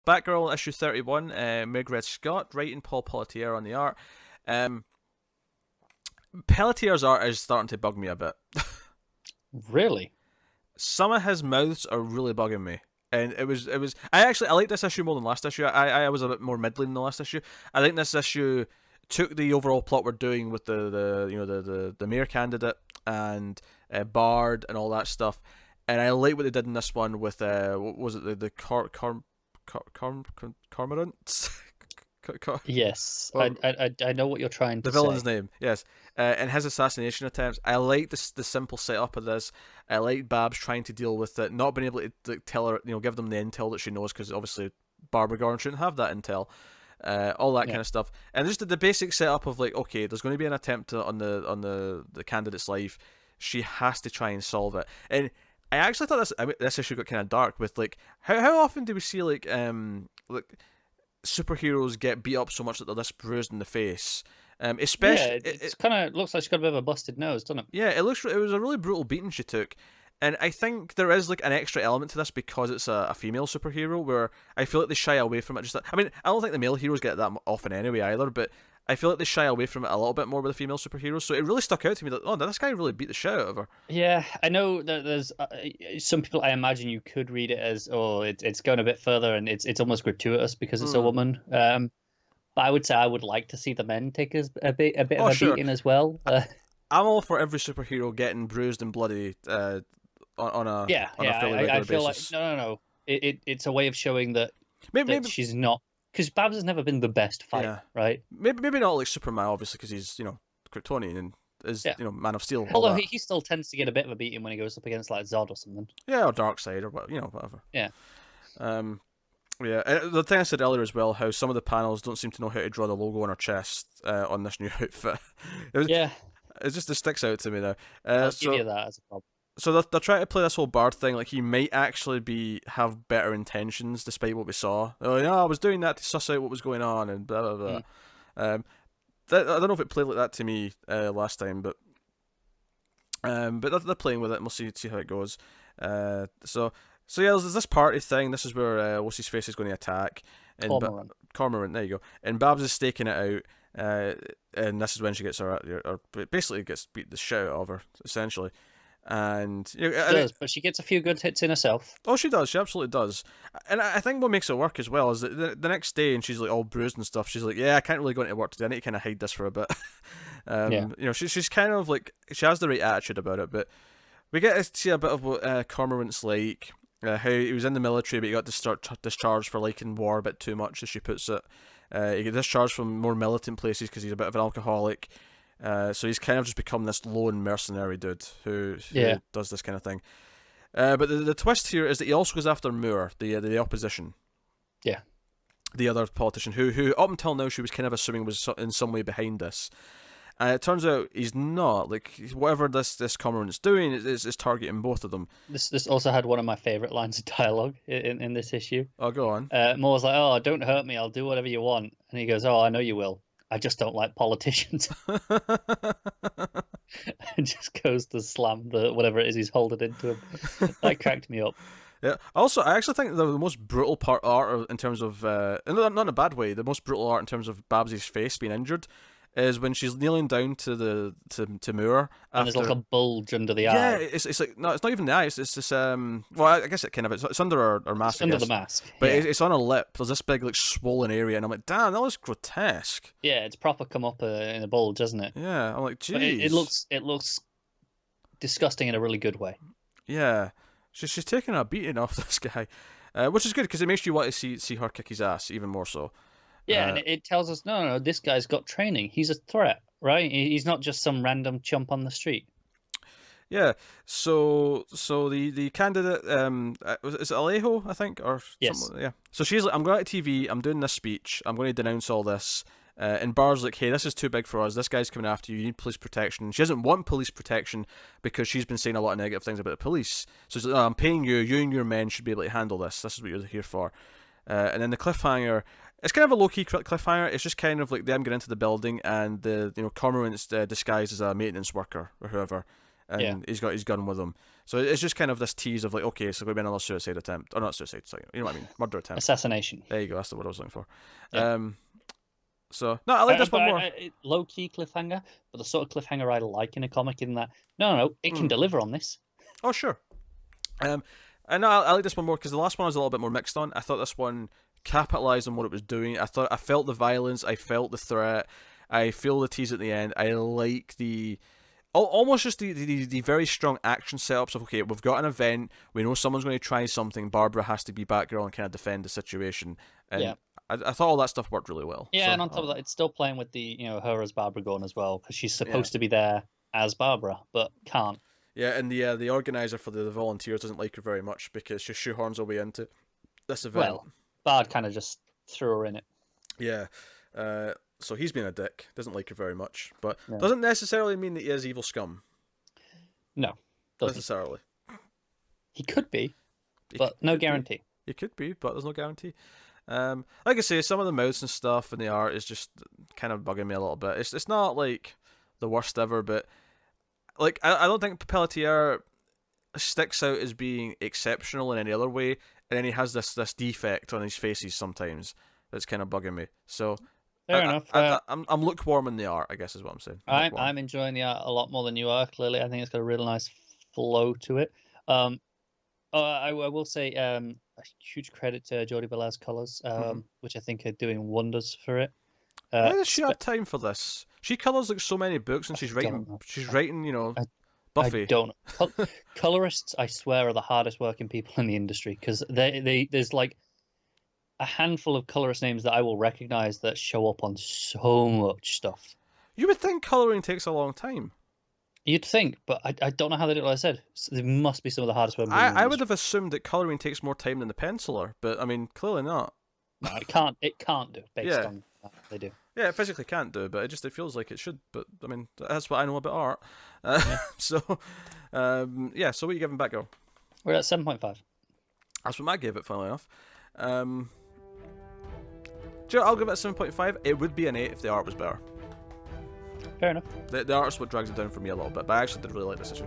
Batgirl issue 31, Mairghread Scott writing, Paul Pelletier on the art. Um, Pelletier's art is starting to bug me a bit. Really? Some of his mouths are really bugging me. And it was. I like this issue more than last issue. I was a bit more middling in the last issue. I think this issue took the overall plot we're doing with the mayor candidate and Bard and all that stuff, and I like what they did in this one with what was it, the Cormorants. Yes, Well, I know what you're trying to the villain's say. name, yes, and his assassination attempts. I like the simple setup of this. I like Babs trying to deal with it, not being able to tell her, give them the intel that she knows, because obviously Barbara Gordon shouldn't have that intel. All that Yeah. kind of stuff, and just the basic setup of like, okay, there's going to be an attempt on the candidate's life. She has to try and solve it, and I actually thought this issue got kind of dark with like how often do we see like superheroes get beat up so much that they're this bruised in the face. Yeah, Especially, it's kind of looks like she's got a bit of a busted nose, doesn't it? yeah, it was a really brutal beating she took, and I think there is like an extra element to this because it's a female superhero where I feel like they shy away from it. I mean, I don't think the male heroes get that often anyway either, but I feel like they shy away from it a little bit more with the female superheroes. So it really stuck out to me that, oh, this guy really beat the shit out of her. Yeah, I know that there's some people. I imagine you could read it as, oh, it's going a bit further, and it's almost gratuitous because it's a woman. But I would say I would like to see the men take a bit of Oh, a sure. beating as well. I'm all for every superhero getting bruised and bloody on a Yeah, on a yeah. fairly I regular feel basis. like no. It's a way of showing that Maybe, she's not, because Babs has never been the best fighter, yeah. right? Maybe not like Superman, obviously, because he's Kryptonian and is Yeah. Man of Steel. All Although that. he still tends to get a bit of a beating when he goes up against like Zod or something. Yeah, or Darkseid or whatever. Yeah. Um, yeah. The thing I said earlier as well, how some of the panels don't seem to know how to draw the logo on her chest on this new outfit. Yeah, It just sticks out to me now. I'll give you that as a problem. So they're trying to play this whole Bard thing, like he might actually have better intentions despite what we saw. Oh, yeah, I was doing that to suss out what was going on and blah blah blah. I don't know if it played like that to me last time, but they're playing with it, and we'll see how it goes. So yeah, there's this party thing. This is where what's his face is going to attack. And Cormorant, there you go. And Babs is staking it out. And this is when she gets her basically gets beat the shit out of her, essentially. And She does, but she gets a few good hits in herself. oh, she does. She absolutely does. And I think what makes it work as well is that the next day, and she's like all bruised and stuff. She's like, "Yeah, I can't really go into work today. I need to kind of hide this for a bit." Yeah. She's kind of like she has the right attitude about it. But we get to see a bit of what Cormorant's like. How he was in the military, but he got discharged for liking war a bit too much, as she puts it. He got discharged from more militant places because he's a bit of an alcoholic. So he's kind of just become this lone mercenary dude who does this kind of thing. But the twist here is that he also goes after Moore, the opposition. Yeah. The other politician who up until now she was kind of assuming was in some way behind this. It turns out he's not. Like, whatever this Cormorant's doing is targeting both of them. This also had one of my favorite lines of dialogue in this issue. Oh, go on. Moore's like, "Oh, don't hurt me. I'll do whatever you want." And he goes, "Oh, I know you will. I just don't like politicians." And just goes to slam the whatever it is he's holding into him. That cracked me up. Yeah. Also, I actually think the most brutal art in terms of, not in a bad way, the most brutal art in terms of Babsy's face being injured is when she's kneeling down to Moore. And there's like a bulge under the eye. Yeah, it's like, no, it's not even the eye. It's this well, I guess it kind of it's under her mask. It's under the mask, but yeah. it's on her lip. There's this big like swollen area, and I'm like, damn, that looks grotesque. Yeah, it's proper come up in a bulge, doesn't it? Yeah, I'm like, geez. It looks disgusting in a really good way. Yeah, she's taking a beating off this guy, which is good because it makes you want to see her kick his ass even more so. Yeah, and it tells us, no, this guy's got training. He's a threat, right? He's not just some random chump on the street. Yeah. So the candidate, is it Alejo, I think, or yes. Something? Yeah. So she's like, I'm going to TV. I'm doing this speech. I'm going to denounce all this. And Bar's like, hey, this is too big for us. This guy's coming after you. You need police protection. She doesn't want police protection because she's been saying a lot of negative things about the police. So she's like, oh, I'm paying you. You and your men should be able to handle this. This is what you're here for. And then the cliffhanger. It's kind of a low-key cliffhanger. It's just kind of like them getting into the building and the Cormorant's disguised as a maintenance worker or whoever, and he's got his gun with him. So it's just kind of this tease of like, okay, so going to be another suicide attempt, or not suicide, sorry, you know what I mean, murder attempt. Assassination. There you go. That's the word I was looking for. Yeah. So no, I like this one more. Low key cliffhanger, but the sort of cliffhanger I like in a comic. In that, no, it can deliver on this. Oh sure. And no, I like this one more because the last one I was a little bit more mixed on. I thought this one capitalized on what it was doing. I felt the violence, I felt the threat, I feel the tease at the end. I like the almost just the very strong action setups of, okay, we've got an event, we know someone's going to try something, Barbara has to be Batgirl and kind of defend the situation. And yeah. I thought all that stuff worked really well. Yeah, and on top of that, it's still playing with the her as Barbara Gordon as well, because she's supposed to be there as Barbara, but can't. Yeah, and the organizer for the volunteers doesn't like her very much because she shoehorns her way into this event. Well, Bard kind of just threw her in it. Yeah, so he's been a dick, doesn't like her very much, but doesn't necessarily mean that he is evil scum. No, doesn't necessarily. He could be, but no guarantee. He could be, but there's no guarantee. Like I say, some of the mouths and stuff and the art is just kind of bugging me a little bit. It's not like the worst ever, but like I don't think Pelletier sticks out as being exceptional in any other way, and then he has this defect on his faces sometimes that's kind of bugging me. So fair enough. I'm lukewarm in the art, I guess is what I'm saying. I'm enjoying the art a lot more than you are. Clearly, I think it's got a really nice flow to it. I will say a huge credit to Jodie Bellair's colors, which I think are doing wonders for it. Why does she have time for this? She colors like so many books, and she's writing, Buffy. I don't know. Colorists, I swear, are the hardest working people in the industry, because there's like a handful of colorist names that I will recognize that show up on so much stuff. You would think coloring takes a long time. You'd think, but I don't know how they do it. Like I said, there must be some of the hardest work. I would have assumed that colouring takes more time than the penciler, but I mean, clearly not. No, it can't. It can't do based on that they do. Yeah, it physically can't do, but it feels like it should. But I mean, that's what I know about art. So what are you giving Batgirl? We're at 7.5. That's what Matt gave it, funnily enough. I'll give it a 7.5. It would be an 8 if the art was better. Fair enough. The art's what drags it down for me a little bit, but I actually did really like this issue.